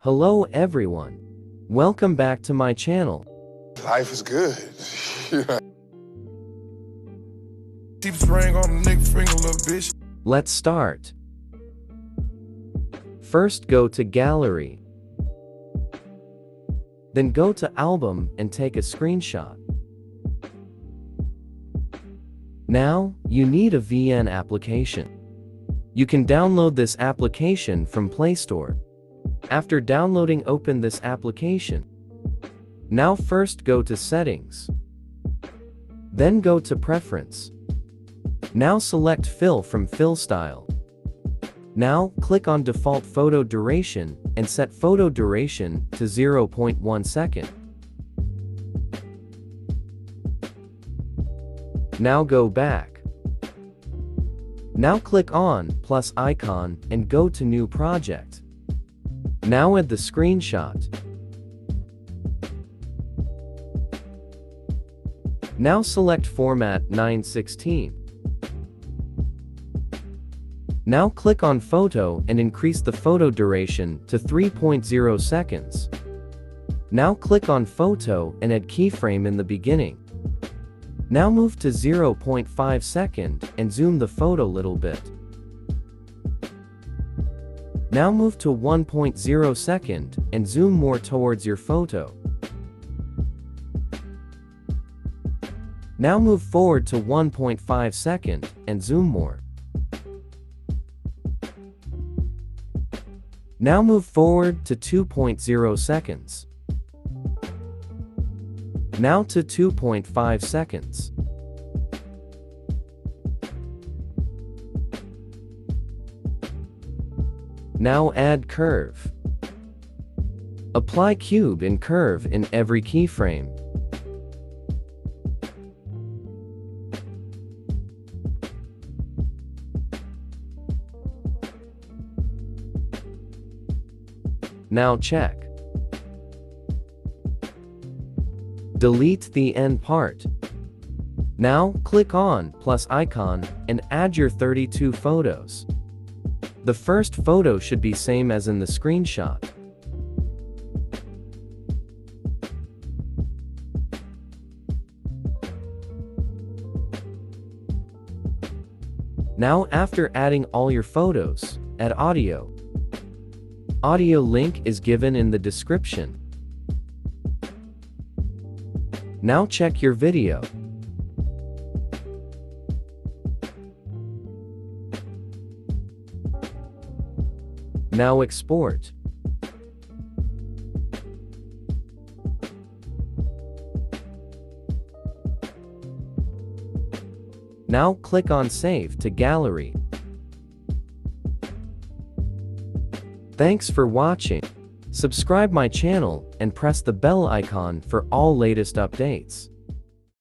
Hello everyone. Welcome back to my channel. Life is good. Keeps ring on the nigga finger, little bitch. Let's start. First go to Gallery. Then go to Album and take a screenshot. Now, you need a VN application. You can download this application from Play Store. After downloading, open this application. Now first go to Settings. Then go to Preference. Now select Fill from Fill Style. Now click on Default Photo Duration and set photo duration to 0.1 second. Now go back. Now click on plus icon and go to New Project. Now add the screenshot. Now select Format 9:16. Now click on Photo and increase the photo duration to 3.0 seconds. Now click on Photo and add keyframe in the beginning. Now move to 0.5 second and zoom the photo little bit. Now move to 1.0 second and zoom more towards your photo. Now move forward to 1.5 second and zoom more. Now move forward to 2.0 seconds. Now to 2.5 seconds. Now add curve. Apply cube and curve in every keyframe. Now check. Delete the end part. Now click on plus icon and add your 32 photos. The first photo should be same as in the screenshot. Now after adding all your photos, add audio. Audio link is given in the description. Now check your video. Now export. Now click on Save to Gallery. Thanks for watching. Subscribe my channel and press the bell icon for all latest updates.